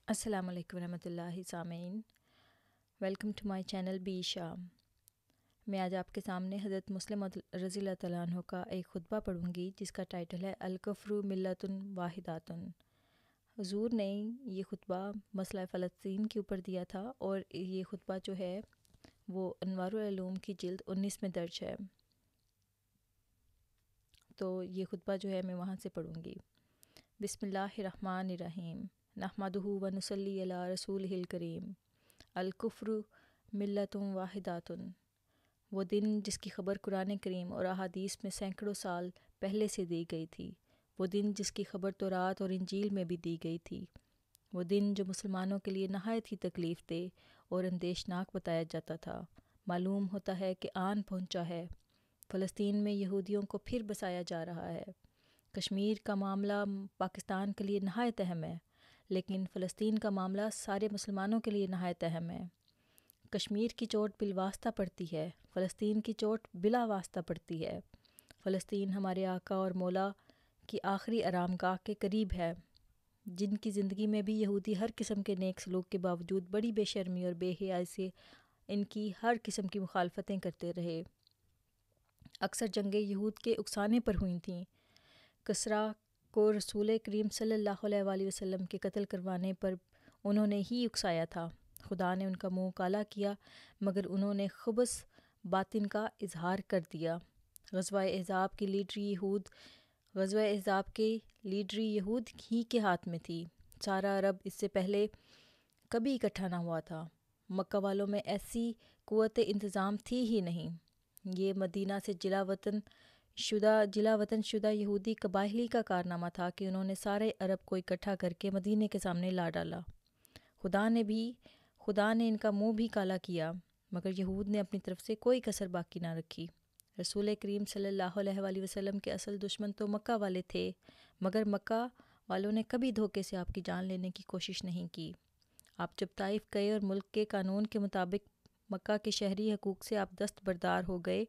السلام علیکم ورحمۃ اللہ سامعین، ویلکم ٹو مائی چینل بی شام۔ میں آج آپ کے سامنے حضرت مسلم رضی اللہ تعالیٰ عنہ کا ایک خطبہ پڑھوں گی جس کا ٹائٹل ہے الکفر ملت واحدۃ۔ حضور نے یہ خطبہ مسئلہ فلسطین کے اوپر دیا تھا اور یہ خطبہ جو ہے وہ انوار العلوم کی جلد 19 میں درج ہے، تو یہ خطبہ جو ہے میں وہاں سے پڑھوں گی۔ بسم اللہ الرحمن الرحیم، نحمدہ و نصلی علی رسولہ الکریم، الکفر ملت واحدۃ۔ وہ دن جس کی خبر قرآن کریم اور احادیث میں سینکڑوں سال پہلے سے دی گئی تھی، وہ دن جس کی خبر تورات اور انجیل میں بھی دی گئی تھی، وہ دن جو مسلمانوں کے لیے نہایت ہی تکلیف دہ اور اندیشناک بتایا جاتا تھا، معلوم ہوتا ہے کہ آن پہنچا ہے۔ فلسطین میں یہودیوں کو پھر بسایا جا رہا ہے۔ کشمیر کا معاملہ پاکستان کے لیے نہایت اہم ہے، لیکن فلسطین کا معاملہ سارے مسلمانوں کے لیے نہایت اہم ہے۔ کشمیر کی چوٹ بالواسطہ پڑتی ہے، فلسطین کی چوٹ بلا واسطہ پڑتی ہے۔ فلسطین ہمارے آقا اور مولا کی آخری آرام گاہ کے قریب ہے، جن کی زندگی میں بھی یہودی ہر قسم کے نیک سلوک کے باوجود بڑی بے شرمی اور بے حیائی سے ان کی ہر قسم کی مخالفتیں کرتے رہے۔ اکثر جنگیں یہود کے اکسانے پر ہوئی تھیں۔ کسریٰ کو رسول کریم صلی اللہ علیہ وآلہ وسلم کے قتل کروانے پر انہوں نے ہی اکسایا تھا۔ خدا نے ان کا منہ کالا کیا، مگر انہوں نے خبث باطن کا اظہار کر دیا۔ غزوہ احزاب کے لیڈری یہود ہی کے ہاتھ میں تھی۔ سارا عرب اس سے پہلے کبھی اکٹھا نہ ہوا تھا۔ مکہ والوں میں ایسی قوت انتظام تھی ہی نہیں۔ یہ مدینہ سے جلا وطن شدہ یہودی قبائلی کا کارنامہ تھا کہ انہوں نے سارے عرب کو اکٹھا کر کے مدینے کے سامنے لا ڈالا۔ خدا نے ان کا منہ بھی کالا کیا، مگر یہود نے اپنی طرف سے کوئی کسر باقی نہ رکھی۔ رسول کریم صلی اللہ علیہ وآلہ وسلم کے اصل دشمن تو مکہ والے تھے، مگر مکہ والوں نے کبھی دھوکے سے آپ کی جان لینے کی کوشش نہیں کی۔ آپ جب طائف گئے اور ملک کے قانون کے مطابق مکہ کے شہری حقوق سے آپ دستبردار ہو گئے،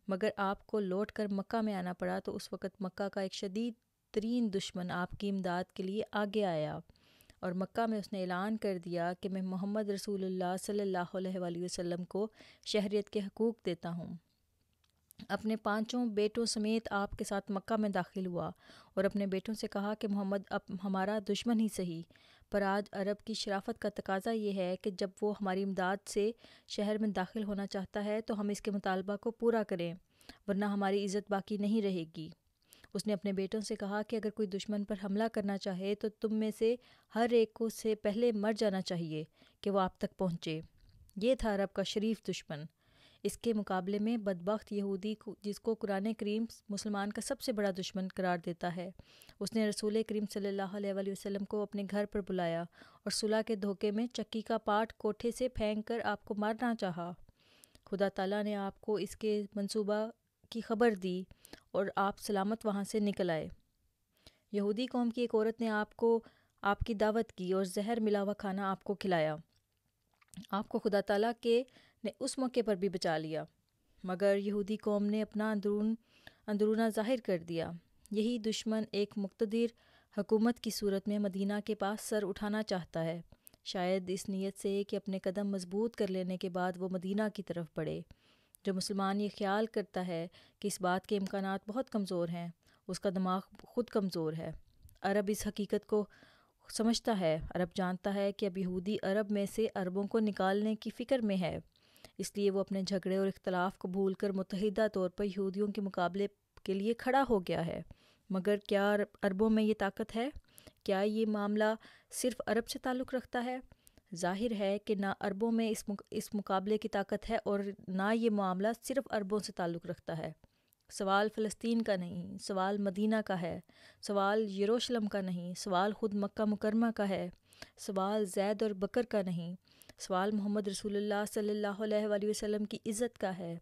مگر آپ کو لوٹ کر مکہ میں آنا پڑا، تو اس وقت مکہ کا ایک شدید ترین دشمن آپ کی امداد کے لیے آگے آیا، اور مکہ میں اس نے اعلان کر دیا کہ میں محمد رسول اللہ صلی اللہ علیہ وآلہ وسلم کو شہریت کے حقوق دیتا ہوں۔ اپنے 5 بیٹوں سمیت آپ کے ساتھ مکہ میں داخل ہوا اور اپنے بیٹوں سے کہا کہ محمد اب ہمارا دشمن ہی صحیح، پر آج عرب کی شرافت کا تقاضا یہ ہے کہ جب وہ ہماری امداد سے شہر میں داخل ہونا چاہتا ہے تو ہم اس کے مطالبہ کو پورا کریں، ورنہ ہماری عزت باقی نہیں رہے گی۔ اس نے اپنے بیٹوں سے کہا کہ اگر کوئی دشمن پر حملہ کرنا چاہے تو تم میں سے ہر ایک کو سے پہلے مر جانا چاہیے کہ وہ آپ تک پہنچے۔ یہ تھا عرب کا شریف دشمن۔ اس کے مقابلے میں بدبخت یہودی جس کو قرآن کریم مسلمان کا سب سے بڑا دشمن قرار دیتا ہے، اس نے رسول کریم صلی اللہ علیہ وآلہ وسلم کو اپنے گھر پر بلایا اور صلح کے دھوکے میں چکی کا پاٹ کوٹھے سے پھینک کر آپ کو مارنا چاہا۔ خدا تعالیٰ نے آپ کو اس کے منصوبہ کی خبر دی اور آپ سلامت وہاں سے نکل آئے۔ یہودی قوم کی ایک عورت نے آپ کی دعوت کی اور زہر ملا ہوا کھانا آپ کو کھلایا۔ آپ کو خدا تعالیٰ نے اس موقع پر بھی بچا لیا، مگر یہودی قوم نے اپنا اندرونہ ظاہر کر دیا۔ یہی دشمن ایک مقتدر حکومت کی صورت میں مدینہ کے پاس سر اٹھانا چاہتا ہے، شاید اس نیت سے کہ اپنے قدم مضبوط کر لینے کے بعد وہ مدینہ کی طرف بڑھے۔ جو مسلمان یہ خیال کرتا ہے کہ اس بات کے امکانات بہت کمزور ہیں، اس کا دماغ خود کمزور ہے۔ عرب اس حقیقت کو سمجھتا ہے، عرب جانتا ہے کہ اب یہودی عرب میں سے عربوں کو نکالنے کی فکر میں ہے، اس لیے وہ اپنے جھگڑے اور اختلاف کو بھول کر متحدہ طور پر یہودیوں کے مقابلے کے لیے کھڑا ہو گیا ہے۔ مگر کیا عربوں میں یہ طاقت ہے؟ کیا یہ معاملہ صرف عرب سے تعلق رکھتا ہے؟ ظاہر ہے کہ نہ عربوں میں اس مقابلے کی طاقت ہے اور نہ یہ معاملہ صرف عربوں سے تعلق رکھتا ہے۔ سوال فلسطین کا نہیں، سوال مدینہ کا ہے، سوال یروشلم کا نہیں، سوال خود مکہ مکرمہ کا ہے، سوال زید اور بکر کا نہیں، سوال محمد رسول اللہ صلی اللہ علیہ وآلہ وسلم کی عزت کا ہے۔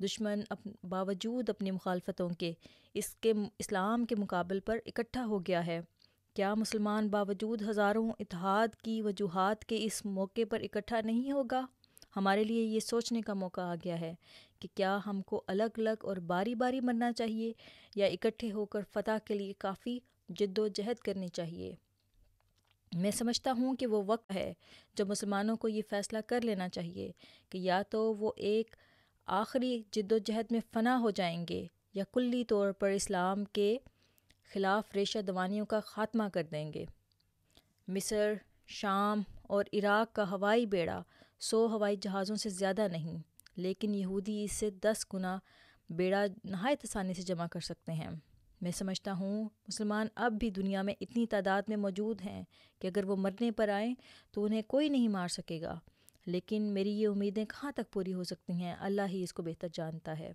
دشمن باوجود اپنی مخالفتوں کے اسلام کے مقابل پر اکٹھا ہو گیا ہے۔ کیا مسلمان باوجود ہزاروں اتحاد کی وجوہات کے اس موقع پر اکٹھا نہیں ہوگا؟ ہمارے لیے یہ سوچنے کا موقع آ گیا ہے کہ کیا ہم کو الگ الگ اور باری باری مرنا چاہیے یا اکٹھے ہو کر فتح کے لیے کافی جد و جہد کرنی چاہیے۔ میں سمجھتا ہوں کہ وہ وقت ہے جب مسلمانوں کو یہ فیصلہ کر لینا چاہیے کہ یا تو وہ ایک آخری جد و جہد میں فنا ہو جائیں گے یا کلی طور پر اسلام کے خلاف ریشہ دوانیوں کا خاتمہ کر دیں گے۔ مصر، شام اور عراق کا ہوائی بیڑا 100 ہوائی جہازوں سے زیادہ نہیں، لیکن یہودی اس سے 10 گنا بیڑا نہایت آسانی سے جمع کر سکتے ہیں۔ میں سمجھتا ہوں مسلمان اب بھی دنیا میں اتنی تعداد میں موجود ہیں کہ اگر وہ مرنے پر آئیں تو انہیں کوئی نہیں مار سکے گا، لیکن میری یہ امیدیں کہاں تک پوری ہو سکتی ہیں، اللہ ہی اس کو بہتر جانتا ہے۔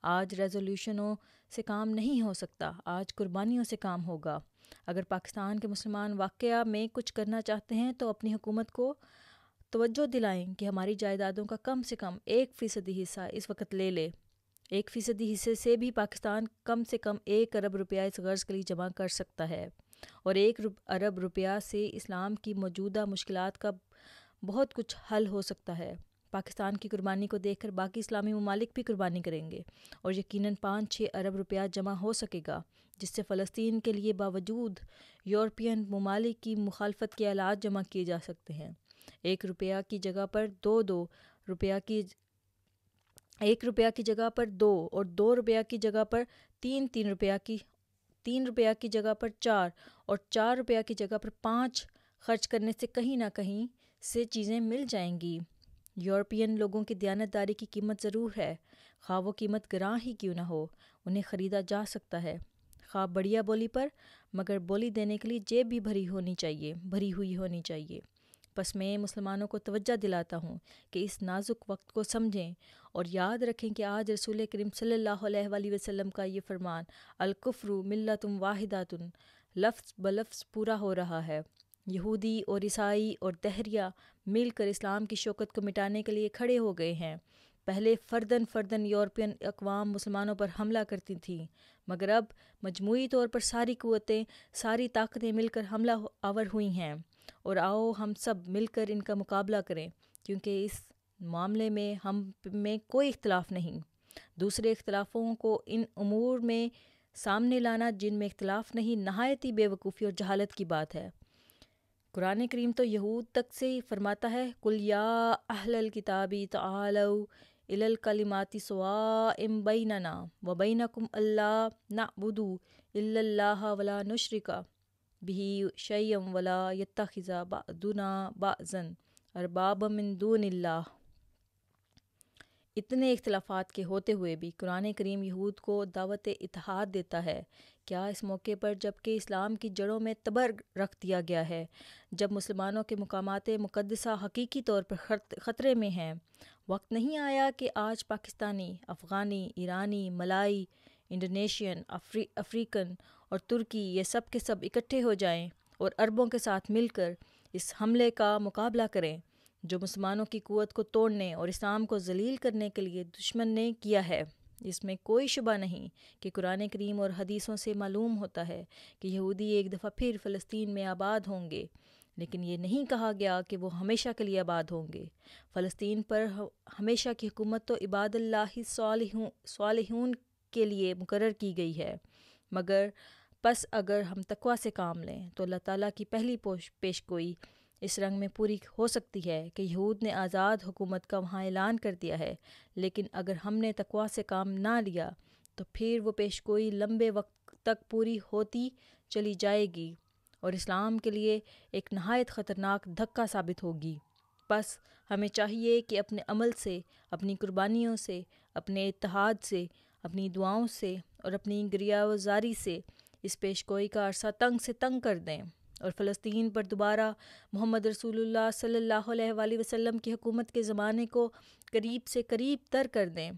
آج ریزولوشنوں سے کام نہیں ہو سکتا، آج قربانیوں سے کام ہوگا۔ اگر پاکستان کے مسلمان واقعہ میں کچھ کرنا چاہتے ہیں تو اپنی حکومت کو توجہ دلائیں کہ ہماری جائیدادوں کا کم سے کم 1% حصہ اس وقت لے لے۔ 1% حصے سے بھی پاکستان کم سے کم 1 ارب روپیہ اس غرض کے لیے جمع کر سکتا ہے، اور 1 ارب روپیہ سے اسلام کی موجودہ مشکلات کا بہت کچھ حل ہو سکتا ہے۔ پاکستان کی قربانی کو دیکھ کر باقی اسلامی ممالک بھی قربانی کریں گے، اور یقیناً 5-6 ارب روپیہ جمع ہو سکے گا، جس سے فلسطین کے لیے باوجود یورپین ممالک کی مخالفت کے آلات جمع کیے جا سکتے ہیں۔ 1 روپیہ کی جگہ پر 2 روپیہ کی 1 روپیہ کی جگہ پر 2 اور 2 روپیہ کی جگہ پر 3 روپیہ کی 3 روپیہ کی جگہ پر 4 اور 4 روپیہ کی جگہ پر 5 خرچ کرنے سے کہیں نہ کہیں سے چیزیں مل جائیں گی۔ یورپین لوگوں کی دیانتداری کی قیمت ضرور ہے، خواہ وہ قیمت گراں ہی کیوں نہ ہو، انہیں خریدا جا سکتا ہے، خواہ بڑھیا بولی پر، مگر بولی دینے کے لیے جیب بھی بھری ہوئی ہونی چاہیے۔ بس میں مسلمانوں کو توجہ دلاتا ہوں کہ اس نازک وقت کو سمجھیں اور یاد رکھیں کہ آج رسول کریم صلی اللہ علیہ وآلہ وسلم کا یہ فرمان الکفر ملت واحدۃ لفظ بلفظ پورا ہو رہا ہے۔ یہودی اور عیسائی اور دہریہ مل کر اسلام کی شوکت کو مٹانے کے لیے کھڑے ہو گئے ہیں۔ پہلے فرداً یورپین اقوام مسلمانوں پر حملہ کرتی تھیں، مگر اب مجموعی طور پر ساری قوتیں، ساری طاقتیں مل کر حملہ آور ہوئی ہیں، اور آؤ ہم سب مل کر ان کا مقابلہ کریں، کیونکہ اس معاملے میں ہم میں کوئی اختلاف نہیں۔ دوسرے اختلافوں کو ان امور میں سامنے لانا جن میں اختلاف نہیں، نہایت ہی بے وقوفی اور جہالت کی بات ہے۔ قرآن کریم تو یہود تک سے فرماتا ہے قُلْ يَا أَهْلَ الْكِتَابِ تَعَالَوْا إِلَى الْكَلِمَاتِ سَوَاءٍ بَيْنَنَا وَبَيْنَكُمْ أَلَّا نَعْبُدَ إِلَّا اللَّهَ وَلَا نُشْرِكَ بِهِ شَيْئًا وَلَا يَتَّخِذَ بَعْضُنَا بَعْضًا أَرْبَابًا مِّن دُونِ اللَّهِ۔ اتنے اختلافات کے ہوتے ہوئے بھی قرآن کریم یہود کو دعوت اتحاد دیتا ہے۔ کیا اس موقع پر جب کہ اسلام کی جڑوں میں تبر رکھ دیا گیا ہے، جب مسلمانوں کے مقامات مقدسہ حقیقی طور پر خطرے میں ہیں، وقت نہیں آیا کہ آج پاکستانی، افغانی، ایرانی، ملائی، انڈونیشین، افریقن اور ترکی یہ سب کے سب اکٹھے ہو جائیں اور عربوں کے ساتھ مل کر اس حملے کا مقابلہ کریں جو مسلمانوں کی قوت کو توڑنے اور اسلام کو ذلیل کرنے کے لیے دشمن نے کیا ہے؟ اس میں کوئی شبہ نہیں کہ قرآن کریم اور حدیثوں سے معلوم ہوتا ہے کہ یہودی ایک دفعہ پھر فلسطین میں آباد ہوں گے، لیکن یہ نہیں کہا گیا کہ وہ ہمیشہ کے لیے آباد ہوں گے۔ فلسطین پر ہمیشہ کی حکومت تو عباد اللہ صالحون کے لیے مقرر کی گئی ہے، مگر پس اگر ہم تقویٰ سے کام لیں تو اللہ تعالیٰ کی پہلی پیش گوئی اس رنگ میں پوری ہو سکتی ہے کہ یہود نے آزاد حکومت کا وہاں اعلان کر دیا ہے، لیکن اگر ہم نے تقویٰ سے کام نہ لیا تو پھر وہ پیش گوئی لمبے وقت تک پوری ہوتی چلی جائے گی اور اسلام کے لیے ایک نہایت خطرناک دھکا ثابت ہوگی۔ بس ہمیں چاہیے کہ اپنے عمل سے، اپنی قربانیوں سے، اپنے اتحاد سے، اپنی دعاؤں سے اور اپنی گریہ‌وزاری سے اس پیش گوئی کا عرصہ تنگ سے تنگ کر دیں اور فلسطین پر دوبارہ محمد رسول اللہ صلی اللہ علیہ وآلہ وسلم کی حکومت کے زمانے کو قریب سے قریب تر کر دیں۔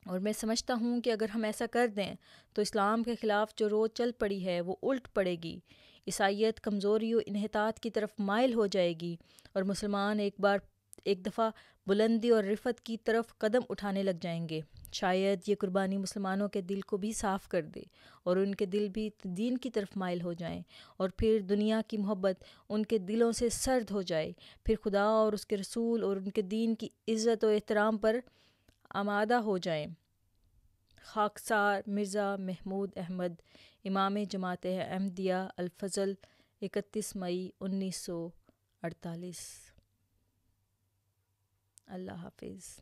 اور میں سمجھتا ہوں کہ اگر ہم ایسا کر دیں تو اسلام کے خلاف جو روز چل پڑی ہے وہ الٹ پڑے گی، عیسائیت کمزوری و انحطاط کی طرف مائل ہو جائے گی اور مسلمان ایک دفعہ بلندی اور رفعت کی طرف قدم اٹھانے لگ جائیں گے۔ شاید یہ قربانی مسلمانوں کے دل کو بھی صاف کر دے اور ان کے دل بھی دین کی طرف مائل ہو جائیں، اور پھر دنیا کی محبت ان کے دلوں سے سرد ہو جائے، پھر خدا اور اس کے رسول اور ان کے دین کی عزت و احترام پر آمادہ ہو جائیں۔ خاکسار مرزا محمود احمد، امام جماعت احمدیہ الفضل 31 مئی 1948۔ اللہ حافظ۔